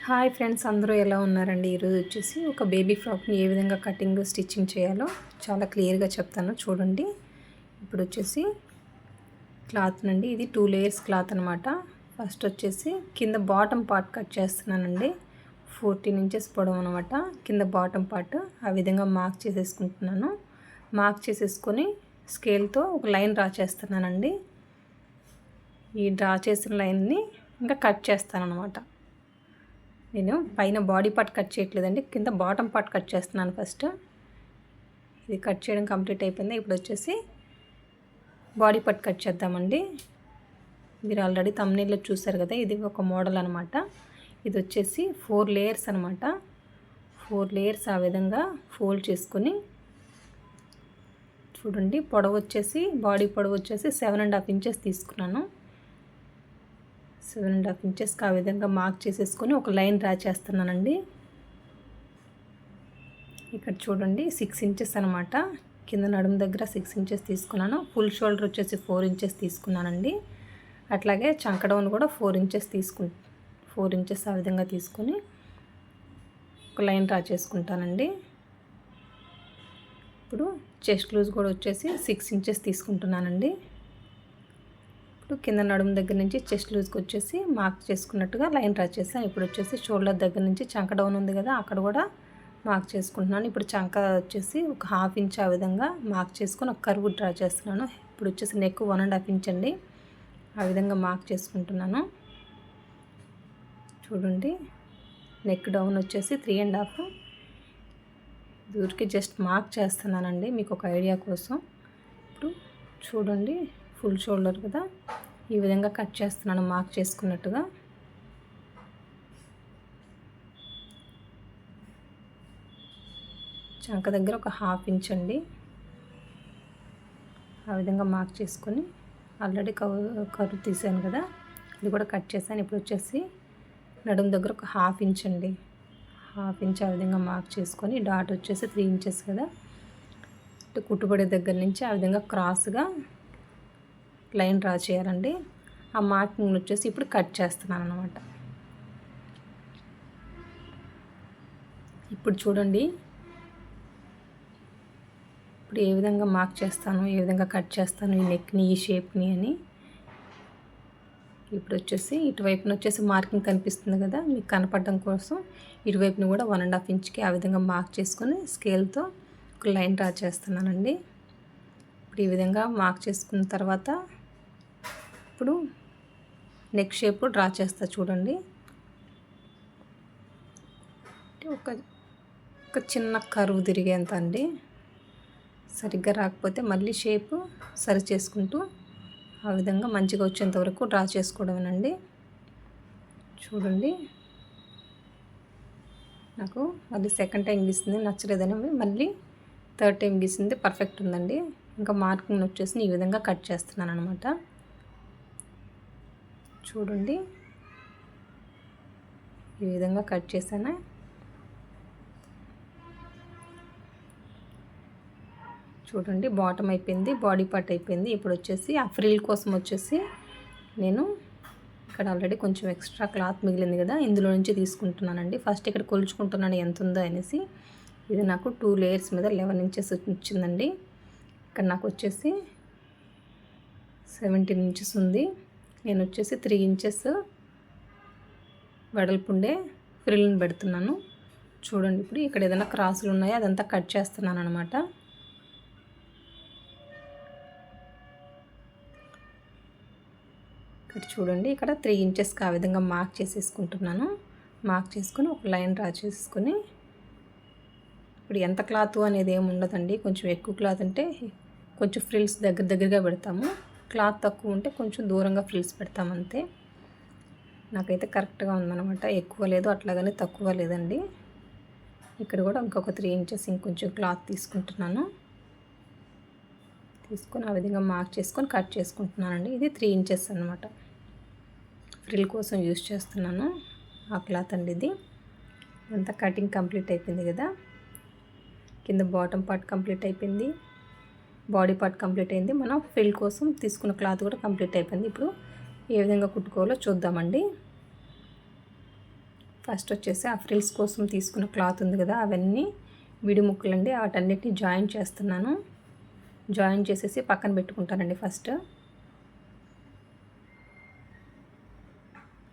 Hi friends, అందరూ ఎలా ఉన్నారండి? ఈరోజు వచ్చేసి ఒక బేబీ ఫ్రాక్ని ఏ విధంగా కటింగ్ స్టిచ్చింగ్ చేయాలో చాలా క్లియర్గా చెప్తాను చూడండి. ఇప్పుడు వచ్చేసి క్లాత్ నండి, ఇది 2 లేయర్స్ క్లాత్ అనమాట. ఫస్ట్ వచ్చేసి కింద బాటమ్ పార్ట్ కట్ చేస్తున్నానండి. 14 ఇంచెస్ పొడవు అనమాట కింద బాటమ్ పార్ట్. ఆ విధంగా మార్క్ చేసేసుకుంటున్నాను. మార్క్ చేసేసుకొని స్కేల్తో ఒక లైన్ డ్రా చేస్తున్నానండి. ఈ డ్రా చేసిన లైన్ని ఇంకా కట్ చేస్తాను అనమాట. నేను పైన బాడీ పార్ట్ కట్ చేయట్లేదండి, కింద బాటమ్ పార్ట్ కట్ చేస్తున్నాను ఫస్ట్. ఇది కట్ చేయడం కంప్లీట్ అయిపోయింది. ఇప్పుడు వచ్చేసి బాడీ పార్ట్ కట్ చేద్దామండి. మీరు ఆల్రెడీ థంబ్నెయిల్లో చూసారు కదా, ఇది ఒక మోడల్ అనమాట. ఇది వచ్చేసి 4 లేయర్స్ అనమాట. 4 లేయర్స్ ఆ విధంగా ఫోల్డ్ చేసుకొని చూడండి. పొడవు వచ్చేసి బాడీ పొడవు వచ్చేసి 7.5 ఇంచెస్ తీసుకున్నాను. 7.5 ఇంచెస్కి ఆ విధంగా మార్క్ చేసేసుకొని ఒక లైన్ డ్రా చేస్తున్నానండి. ఇక్కడ చూడండి 6 ఇంచెస్ అనమాట. కింద నడుము దగ్గర 6 ఇంచెస్ తీసుకున్నాను. ఫుల్ షోల్డర్ వచ్చేసి 4 ఇంచెస్ తీసుకున్నానండి. అట్లాగే చంక డౌన్ కూడా 4 ఇంచెస్ 4 ఇంచెస్ ఆ విధంగా తీసుకొని ఒక లైన్ డ్రా చేసుకుంటానండి. ఇప్పుడు చెస్ట్ లూజ్ కూడా వచ్చేసి 6 ఇంచెస్ తీసుకుంటున్నానండి. ఇప్పుడు కింద నడుము దగ్గర నుంచి చెస్ట్ లూజ్కి వచ్చేసి మార్క్ చేసుకున్నట్టుగా లైన్ డ్రా చేశాను. ఇప్పుడు వచ్చేసి షోల్డర్ దగ్గర నుంచి చంక డౌన్ ఉంది కదా, అక్కడ కూడా మార్క్ చేసుకుంటున్నాను. ఇప్పుడు చంక వచ్చేసి ఒక 1/2 ఇంచ్ ఆ విధంగా మార్క్ చేసుకొని ఒక కర్వ్ డ్రా చేస్తున్నాను. ఇప్పుడు వచ్చేసి నెక్ 1.5 ఇంచ్ అండి, ఆ విధంగా మార్క్ చేసుకుంటున్నాను. చూడండి, నెక్ డౌన్ వచ్చేసి 3.5. దూరికి జస్ట్ మార్క్ చేస్తున్నానండి మీకు ఒక ఐడియా కోసం. ఇప్పుడు చూడండి, ఫుల్ షోల్డర్ కదా, ఈ విధంగా కట్ చేస్తున్నాను మార్క్ చేసుకున్నట్టుగా. చంక దగ్గర ఒక 1/2 ఇంచ్ అండి, ఆ విధంగా మార్క్ చేసుకొని ఆల్రెడీ కర్వ్ తీసాను కదా, ఇది కూడా కట్ చేశాను. ఇప్పుడు వచ్చేసి నడుము దగ్గర ఒక 1/2 ఇంచ్ అండి, 1/2 ఇంచ్ ఆ విధంగా మార్క్ చేసుకొని డాట్ వచ్చేసి 3 ఇంచెస్ కదా, కుట్టుబడే దగ్గర నుంచి ఆ విధంగా క్రాస్గా లైన్ డ్రా చేయాలండి. ఆ మార్కింగ్ వచ్చేసి ఇప్పుడు కట్ చేస్తున్నాను అన్నమాట. ఇప్పుడు చూడండి, ఇప్పుడు ఏ విధంగా మార్క్ చేస్తాను, ఏ విధంగా కట్ చేస్తాను ఈ నెక్ని, ఈ షేప్ని అని. ఇప్పుడు వచ్చేసి ఇటువైపున వచ్చేసి మార్కింగ్ కనిపిస్తుంది కదా, మీకు కనపడడం కోసం ఇటువైపుని కూడా 1.5 ఇంచ్కి ఆ విధంగా మార్క్ చేసుకొని స్కేల్తో ఒక లైన్ డ్రా చేస్తున్నానండి. ఇప్పుడు ఈ విధంగా మార్క్ చేసుకున్న తర్వాత ఇప్పుడు నెక్ షేప్ డ్రా చేస్తా చూడండి. ఒక చిన్న కర్వ్ తిరిగేంత అండి. సరిగ్గా రాకపోతే మళ్ళీ షేప్ సరి చేసుకుంటూ ఆ విధంగా మంచిగా వచ్చేంత వరకు డ్రా చేసుకోవడమేనండి. చూడండి, నాకు మళ్ళీ సెకండ్ టైం గీసింది నచ్చలేదని మళ్ళీ థర్డ్ టైం గీసింది పర్ఫెక్ట్ ఉందండి. ఇంకా మార్కింగ్ వచ్చేసి ఈ విధంగా కట్ చేస్తున్నాను అనమాట. చూడండి, ఈ విధంగా కట్ చేశాను. చూడండి, బాటమ్ అయిపోయింది, బాడీ పార్ట్ అయిపోయింది. ఇప్పుడు వచ్చేసి ఆ ఫ్రిల్ కోసం వచ్చేసి నేను ఇక్కడ ఆల్రెడీ కొంచెం ఎక్స్ట్రా క్లాత్ మిగిలింది కదా, ఇందులో నుంచి తీసుకుంటున్నానండి. ఫస్ట్ ఇక్కడ కొలుచుకుంటున్నాను ఎంత ఉందో అనేసి. ఇది నాకు 2 లేయర్స్ మీద 11 ఇంచెస్ వచ్చిందండి. ఇక్కడ నాకు వచ్చేసి 17 ఇంచెస్ ఉంది. నేను వచ్చేసి 3 ఇంచెస్ వెడల్పుండే ఫ్రిల్ని పెడుతున్నాను. చూడండి, ఇప్పుడు ఇక్కడ ఏదైనా క్రాసులు ఉన్నాయో అదంతా కట్ చేస్తున్నాను అనమాట. ఇక్కడ చూడండి, ఇక్కడ 3 ఇంచెస్కి ఆ విధంగా మార్క్ చేసేసుకుంటున్నాను. మార్క్ చేసుకొని ఒక లైన్ డ్రా చేసుకొని, ఇప్పుడు ఎంత క్లాత్ అనేది ఏమి ఉండదండి. కొంచెం ఎక్కువ క్లాత్ అంటే కొంచెం ఫ్రిల్స్ దగ్గరగా పెడతాము, క్లాత్ తక్కువ ఉంటే కొంచెం దూరంగా ఫ్రిల్స్ పెడతాము అంతే. నాకైతే కరెక్ట్గా ఉందన్నమాట, ఎక్కువ లేదు అట్లాగని తక్కువ లేదండి. ఇక్కడ కూడా ఇంకొక 3 ఇంచెస్ ఇంకొంచెం క్లాత్ తీసుకుంటున్నాను. తీసుకొని ఆ విధంగా మార్క్ చేసుకొని కట్ చేసుకుంటున్నానండి. ఇది 3 ఇంచెస్ అనమాట, ఫ్రిల్ కోసం యూజ్ చేస్తున్నాను ఆ క్లాత్ అండి. ఇది అంతా కటింగ్ కంప్లీట్ అయిపోయింది కదా, కింద బాటమ్ పార్ట్ కంప్లీట్ అయిపోయింది, బాడీ పార్ట్ కంప్లీట్ అయింది. మనం ఫ్రిల్ కోసం తీసుకున్న క్లాత్ కూడా కంప్లీట్ అయిపోయింది. ఇప్పుడు ఏ విధంగా కుట్టుకోవాలో చూద్దామండి. ఫస్ట్ వచ్చేసి ఆ ఫ్రిల్స్ కోసం తీసుకున్న క్లాత్ ఉంది కదా, అవన్నీ విడి ముక్కలండి, వాటన్నిటిని జాయిన్ చేస్తున్నాను. జాయిన్ చేసేసి పక్కన పెట్టుకుంటానండి ఫస్ట్.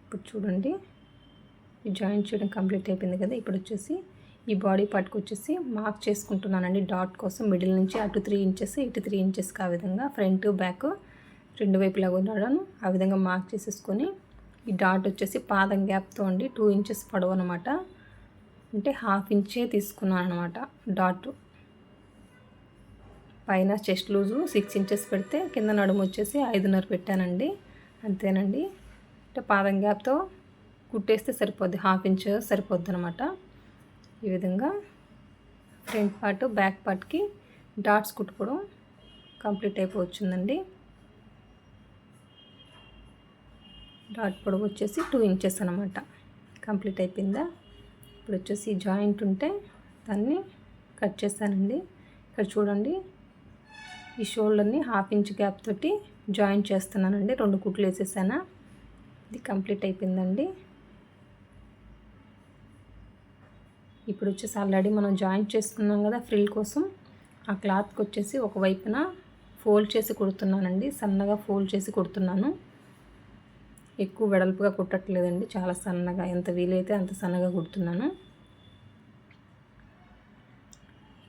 ఇప్పుడు చూడండి, ఈ జాయిన్ చేయడం కంప్లీట్ అయిపోయింది కదా. ఇప్పుడు వచ్చేసి ఈ బాడీ పార్ట్కి వచ్చేసి మార్క్ చేసుకుంటున్నానండి డాట్ కోసం. మిడిల్ నుంచి అటు 3 ఇంచెస్ ఇటు 3 ఇంచెస్కి ఆ విధంగా ఫ్రంట్ బ్యాక్ రెండు వైపులాగా ఉన్నాను. ఆ విధంగా మార్క్ చేసేసుకొని ఈ డాట్ వచ్చేసి పాదం గ్యాప్తో అండి 2 ఇంచెస్ పొడవు అనమాట, అంటే 1/2 ఇంచే తీసుకున్నాను అనమాట డాట్. పైన చెస్ట్ లూజు 6 ఇంచెస్ పెడితే కింద నడుము వచ్చేసి 5.5 పెట్టానండి. అంతేనండి, అంటే పాదం గ్యాప్తో కుట్టేస్తే సరిపోద్ది, 1/2 ఇంచ్ సరిపోద్ది అనమాట. ఈ విధంగా ఫ్రంట్ పార్ట్ బ్యాక్ పార్ట్కి డాట్స్ కుట్టుకోవడం కంప్లీట్ అయిపోవచ్చుందండి. డాట్ పొడవు వచ్చేసి 2 ఇంచెస్ అనమాట. కంప్లీట్ అయిపోయిందా. ఇప్పుడు వచ్చేసి జాయింట్ ఉంటే దాన్ని కట్ చేశానండి. ఇక్కడ చూడండి, ఈ షోల్డర్ని 1/2 ఇంచ్ గ్యాప్ తోటి జాయింట్ చేస్తున్నానండి. 2 కుట్లు వేసేసాను. ఇది కంప్లీట్ అయిపోయిందండి. ఇప్పుడు వచ్చేసి ఆల్రెడీ మనం జాయింట్ చేసుకున్నాం కదా ఫ్రిల్ కోసం, ఆ క్లాత్కి వచ్చేసి ఒకవైపున ఫోల్డ్ చేసి కుడుతున్నానండి. సన్నగా ఫోల్డ్ చేసి కుడుతున్నాను. ఎక్కువ వెడల్పుగా కుట్టట్లేదండి, చాలా సన్నగా, ఎంత వీలైతే అంత సన్నగా కుడుతున్నాను.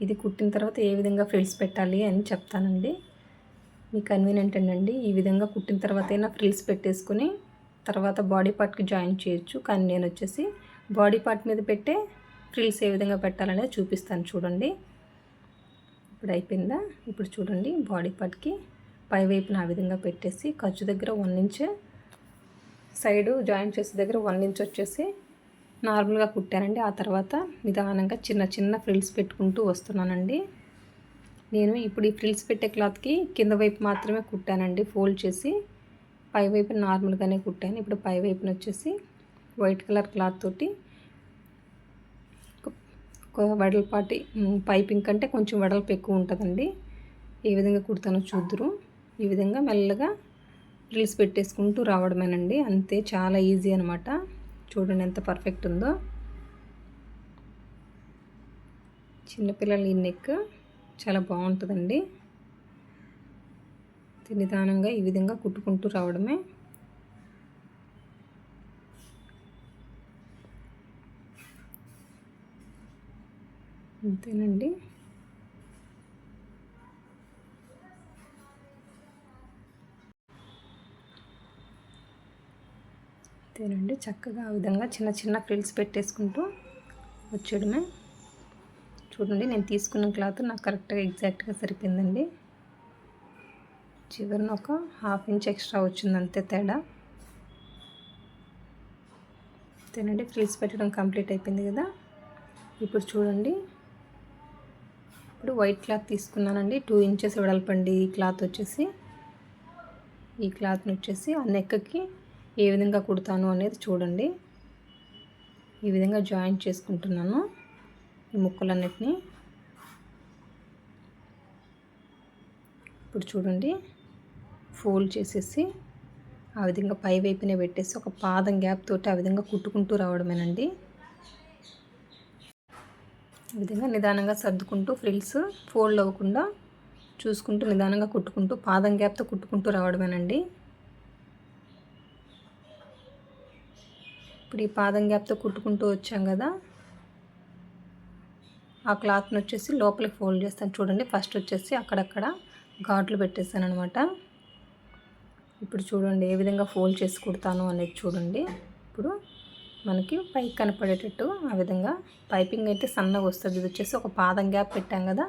ఇది కుట్టిన తర్వాత ఏ విధంగా ఫ్రిల్స్ పెట్టాలి అని చెప్తానండి. మీకు కన్వీనియంట్ అండి, ఈ విధంగా కుట్టిన తర్వాత అయినా ఫ్రిల్స్ పెట్టేసుకొని తర్వాత బాడీ పార్ట్కి జాయిన్ చేయొచ్చు. కానీ నేను వచ్చేసి బాడీ పార్ట్ మీద పెట్టే ఫ్రిల్స్ ఏ విధంగా పెట్టాలనేది చూపిస్తాను చూడండి. ఇప్పుడు అయిపోయిందా. ఇప్పుడు చూడండి, బాడీ పార్ట్కి పై వైపున ఆ విధంగా పెట్టేసి ఖర్చు దగ్గర 1 ఇంచ్, సైడు జాయింట్ చేసే దగ్గర 1 ఇంచ్ వచ్చేసి నార్మల్గా కుట్టానండి. ఆ తర్వాత నిదానంగా చిన్న చిన్న ఫ్రిల్స్ పెట్టుకుంటూ వస్తున్నానండి. నేను ఇప్పుడు ఈ ఫ్రిల్స్ పెట్టే క్లాత్కి కింద వైపు మాత్రమే కుట్టానండి, ఫోల్డ్ చేసి. పై వైపు నార్మల్గానే కుట్టాను. ఇప్పుడు పై వైపున వచ్చేసి వైట్ కలర్ క్లాత్ తోటి ఒక వెడల్పాటి పైపింగ్ కంటే కొంచెం వెడల్పు ఎక్కువ ఉంటుందండి. ఏ విధంగా కుడతానో చూద్దురు. ఈ విధంగా మెల్లగా ఫ్రిల్స్ పెట్టేసుకుంటూ రావడమేనండి, అంతే. చాలా ఈజీ అనమాట. చూడండి ఎంత పర్ఫెక్ట్ ఉందో. చిన్నపిల్లల ఈ నెక్ చాలా బాగుంటుందండి. నిదానంగా ఈ విధంగా కుట్టుకుంటూ రావడమే. అంతేనండి. అంతేనండి, చక్కగా ఆ విధంగా చిన్న చిన్న ఫ్రిల్స్ పెట్టేసుకుంటూ వచ్చేయడమే. చూడండి, నేను తీసుకున్న క్లాత్ నాకు కరెక్ట్గా ఎగ్జాక్ట్గా సరిపోయిందండి. చివరిన ఒక 1/2 ఇంచ్ ఎక్స్ట్రా వచ్చింది, అంతే తేడా. అంతేనండి, ఫ్రిల్స్ పెట్టడం కంప్లీట్ అయిపోయింది కదా. ఇప్పుడు చూడండి, ఇప్పుడు వైట్ క్లాత్ తీసుకున్నానండి. 2 ఇంచెస్ వెడల్పండి ఈ క్లాత్ వచ్చేసి. ఈ క్లాత్ని వచ్చేసి ఆ నెక్కి ఏ విధంగా కుడతాను అనేది చూడండి. ఈ విధంగా జాయింట్ చేసుకుంటున్నాను ఈ ముక్కలన్నిటిని. ఇప్పుడు చూడండి, ఫోల్డ్ చేసేసి ఆ విధంగా పై వైపునే పెట్టేసి ఒక పాదం గ్యాప్ తోటి ఆ విధంగా కుట్టుకుంటూ రావడమేనండి. ఈ విధంగా నిదానంగా సర్దుకుంటూ ఫ్రిల్స్ ఫోల్డ్ అవ్వకుండా చూసుకుంటూ నిదానంగా కుట్టుకుంటూ పాదం గ్యాప్తో కుట్టుకుంటూ రావడమేనండి. ఇప్పుడు ఈ పాదం గ్యాప్తో కుట్టుకుంటూ వచ్చాం కదా, ఆ క్లాత్ని వచ్చేసి లోపలికి ఫోల్డ్ చేస్తాను. చూడండి, ఫస్ట్ వచ్చేసి అక్కడక్కడ ఘాట్లు పెట్టేస్తాను అనమాట. ఇప్పుడు చూడండి ఏ విధంగా ఫోల్డ్ చేసి కుడతాను అనేది చూడండి. ఇప్పుడు మనకి పైకి కనపడేటట్టు ఆ విధంగా పైపింగ్ అయితే సన్నగా వస్తుంది. ఇది వచ్చేసి ఒక పాదం గ్యాప్ పెట్టాం కదా,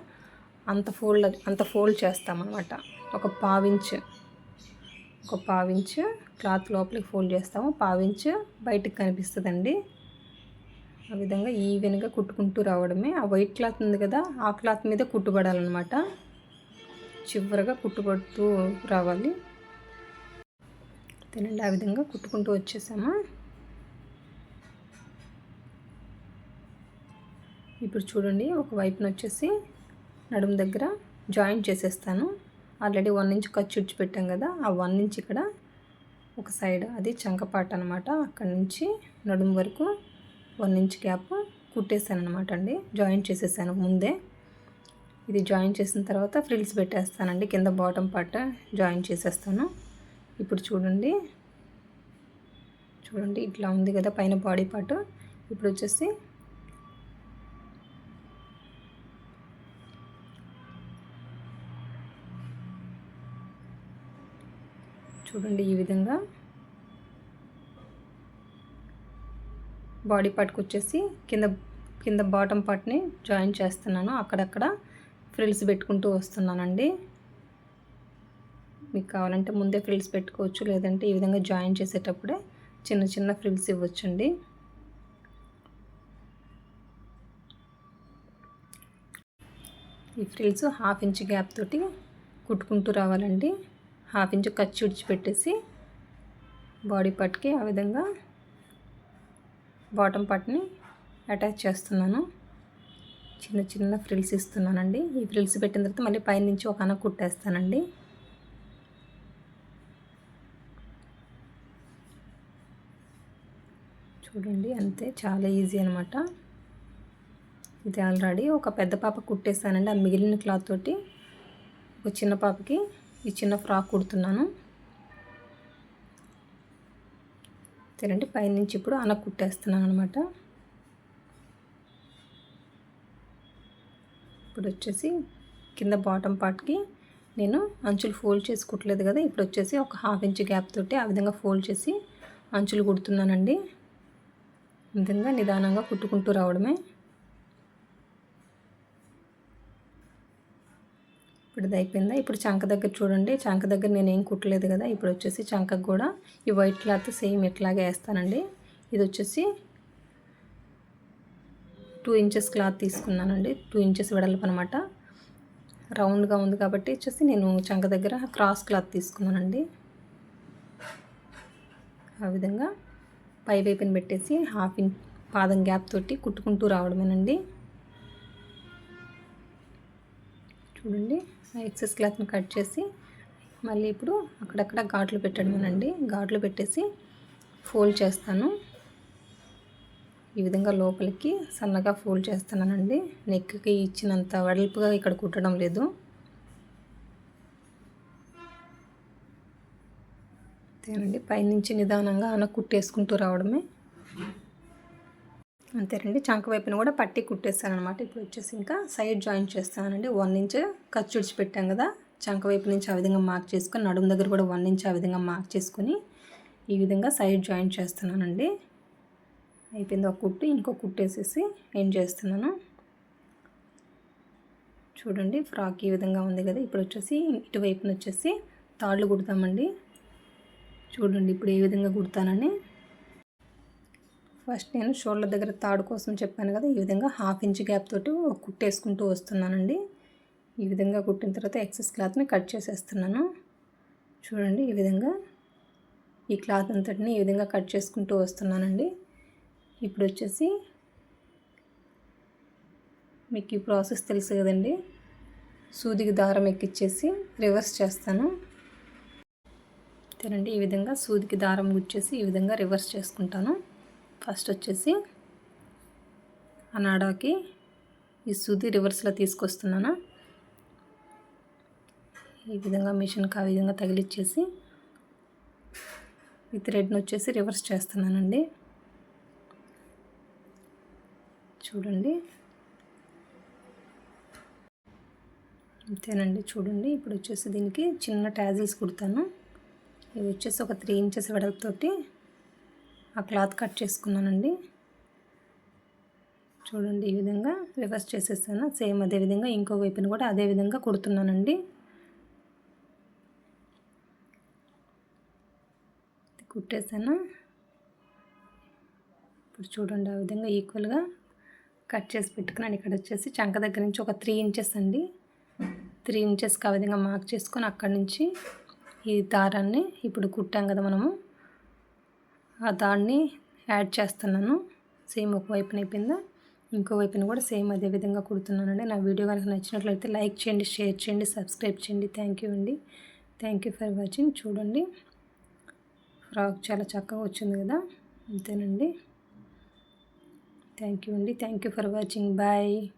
అంత ఫోల్డ్ చేస్తామన్నమాట. ఒక పావించ్ క్లాత్ లోపలికి ఫోల్డ్ చేస్తాము, పావించ్ బయటికి కనిపిస్తుందండి. ఆ విధంగా ఈవెన్గా కుట్టుకుంటూ రావడమే. ఆ వైట్ క్లాత్ ఉంది కదా, ఆ క్లాత్ మీద కుట్టుబడాలన్నమాట. చివరగా కుట్టుబడుతూ రావాలి. తినండి, ఆ విధంగా కుట్టుకుంటూ వచ్చేసామా. ఇప్పుడు చూడండి, ఒక వైపున వచ్చేసి నడుము దగ్గర జాయింట్ చేసేస్తాను. ఆల్రెడీ 1 ఇంచ్ ఖర్చు పెట్టాం కదా, ఆ 1 ఇంచ్ ఇక్కడ ఒక సైడ్, అది చంకపాట అనమాట. అక్కడి నుంచి నడుము వరకు 1 ఇంచ్ గ్యాప్ కుట్టేసాను అనమాట అండి. జాయిన్ చేసేసాను ముందే. ఇది జాయిన్ చేసిన తర్వాత ఫ్రిల్స్ పెట్టేస్తానండి. కింద బాటమ్ పార్ట్ జాయిన్ చేసేస్తాను. ఇప్పుడు చూడండి ఇట్లా ఉంది కదా పైన బాడీ పార్ట్. ఇప్పుడు వచ్చేసి చూడండి ఈ విధంగా బాడీ పార్ట్కి వచ్చేసి కింద బాటమ్ పార్ట్ని జాయిన్ చేస్తున్నాను. అక్కడక్కడ ఫ్రిల్స్ పెట్టుకుంటూ వస్తున్నానండి. మీకు కావాలంటే ముందే ఫ్రిల్స్ పెట్టుకోవచ్చు, లేదంటే ఈ విధంగా జాయిన్ చేసేటప్పుడే చిన్న చిన్న ఫ్రిల్స్ ఇవ్వచ్చండి. ఈ ఫ్రిల్స్ 1/2 ఇంచ్ గ్యాప్ తోటి కుట్టుకుంటూ రావాలండి. 1/2 ఇంచ్ ఖర్చు విడిచిపెట్టేసి బాడీ పార్ట్కి ఆ విధంగా బాటమ్ పార్ట్ని అటాచ్ చేస్తున్నాను. చిన్న చిన్న ఫ్రిల్స్ ఇస్తున్నానండి. ఈ ఫ్రిల్స్ పెట్టిన తర్వాత మళ్ళీ పైనుంచి ఒక అనక కుట్టేస్తానండి. చూడండి అంతే, చాలా ఈజీ అనమాట. ఇది ఆల్రెడీ ఒక పెద్ద పాప కుట్టేసానండి. ఆ మిగిలిన క్లాత్ తోటి ఒక చిన్న పాపకి ఈ చిన్న ఫ్రాక్ కుడుతున్నాను. తినండి పైనుంచి ఇప్పుడు అనక కుట్టేస్తున్నాను అనమాట. ఇప్పుడు వచ్చేసి కింద బాటమ్ పార్ట్కి నేను అంచులు ఫోల్డ్ చేసి కుట్టలేదు కదా, ఇప్పుడు వచ్చేసి ఒక 1/2 ఇంచ్ గ్యాప్ తోటి ఆ విధంగా ఫోల్డ్ చేసి అంచులు కుడుతున్నానండి. ఈ విధంగా నిదానంగా కుట్టుకుంటూ రావడమే. ఇప్పుడు ఇది అయిపోయిందా. ఇప్పుడు చంక దగ్గర చూడండి, చంక దగ్గర నేను ఏం కుట్టలేదు కదా. ఇప్పుడు వచ్చేసి చంకకు కూడా ఈ వైట్ క్లాత్ సేమ్ ఇట్లాగే వేస్తానండి. ఇది వచ్చేసి 2 ఇంచెస్ క్లాత్ తీసుకున్నానండి. 2 ఇంచెస్ వెడల్పు అనమాట. రౌండ్గా ఉంది కాబట్టి వచ్చేసి నేను చంక దగ్గర క్రాస్ క్లాత్ తీసుకున్నానండి. ఆ విధంగా పై వైపుని పెట్టేసి 1/2 ఇంచ్ పాదం గ్యాప్ తోటి కుట్టుకుంటూ రావడమేనండి. చూడండి ఎక్సెస్ క్లాత్ని కట్ చేసి మళ్ళీ ఇప్పుడు అక్కడక్కడ ఘాట్లు పెట్టడమేనండి. ఘాట్లు పెట్టేసి ఫోల్డ్ చేస్తాను. ఈ విధంగా లోపలికి సన్నగా ఫోల్డ్ చేస్తున్నానండి. నెక్కి ఇచ్చినంత వెడల్పుగా ఇక్కడ కుట్టడం లేదు. అంతేనండి, పైనుంచి నిదానంగా అన కుట్టేసుకుంటూ రావడమే. అంతేనండి, చంక వైపున కూడా పట్టి కుట్టేస్తాను అనమాట. ఇప్పుడు వచ్చేసి ఇంకా సైడ్ జాయిన్ చేస్తానండి. 1 ఇంచ్ ఖర్చు విడిచిపెట్టాం కదా, చంక వైపు నుంచి ఆ విధంగా మార్క్ చేసుకొని నడుము దగ్గర కూడా 1 ఇంచ్ ఆ విధంగా మార్క్ చేసుకొని ఈ విధంగా సైడ్ జాయిన్ చేస్తున్నానండి. అయిపోయింది ఒక కుట్టు, ఇంకో కుట్టు వేసేసి ఎండ్ చేస్తున్నాను. చూడండి ఫ్రాక్ ఈ విధంగా ఉంది కదా. ఇప్పుడు వచ్చేసి ఇటువైపున వచ్చేసి తాళ్ళు కుడతామండి. చూడండి ఇప్పుడు ఏ విధంగా కుడతానని. ఫస్ట్ నేను షోల్డర్ దగ్గర తాడు కోసం చెప్పాను కదా, ఈ విధంగా 1/2 ఇంచ్ గ్యాప్ తోటి ఒక కుట్టేసుకుంటూ వస్తున్నానండి. ఈ విధంగా కుట్టిన తర్వాత ఎక్సెస్ క్లాత్ని కట్ చేసేస్తున్నాను. చూడండి ఈ విధంగా ఈ క్లాత్ అంతటిని ఈ విధంగా కట్ చేసుకుంటూ వస్తున్నానండి. ఇప్పుడు వచ్చేసి మీకు ఈ ప్రాసెస్ తెలుసు కదండి, సూదికి దారం ఎక్కిచ్చేసి రివర్స్ చేస్తాను. తినండి ఈ విధంగా సూదికి దారం గుచ్చేసి ఈ విధంగా రివర్స్ చేసుకుంటాను. ఫస్ట్ వచ్చేసి ఆ నాడాకి ఈ సూది రివర్స్లో తీసుకొస్తున్నాను. ఈ విధంగా మిషన్కి ఆ విధంగా తగిలిచ్చేసి ఈ థ్రెడ్ని వచ్చేసి రివర్స్ చేస్తున్నానండి. చూడండి అంతేనండి. చూడండి ఇప్పుడు వచ్చేసి దీనికి చిన్న టాజిల్స్ కుడతాను. ఇవి వచ్చేసి ఒక 3 ఇంచెస్ వెడల్పుతోటి ఆ క్లాత్ కట్ చేసుకున్నానండి. చూడండి ఈ విధంగా రివర్స్ చేసేసాను. సేమ్ అదే విధంగా ఇంకో వైపున కూడా అదే విధంగా కుడుతున్నానండి. కుట్టేసాను. ఇప్పుడు చూడండి ఆ విధంగా ఈక్వల్గా కట్ చేసి పెట్టుకున్నాను. ఇక్కడ వచ్చేసి చంక దగ్గర నుంచి ఒక 3 ఇంచెస్ అండి, 3 ఇంచెస్కి ఆ విధంగా మార్క్ చేసుకొని అక్కడి నుంచి ఈ దారాన్ని ఇప్పుడు కుట్టాం కదా మనము, ఆ దాన్ని యాడ్ చేస్తున్నాను. సేమ్ ఒక వైపున అయిపోయిందా, ఇంకో వైపున కూడా సేమ్ అదే విధంగా కుడుతున్నానండి. నా వీడియో కనుక నచ్చినట్లయితే లైక్ చేయండి, షేర్ చేయండి, సబ్స్క్రైబ్ చేయండి. థ్యాంక్ యూ అండి. Thank you for watching. చూడండి ఫ్రాక్ చాలా చక్కగా వచ్చింది కదా. అంతేనండి. థ్యాంక్ యూ అండి. Thank you for watching. Bye.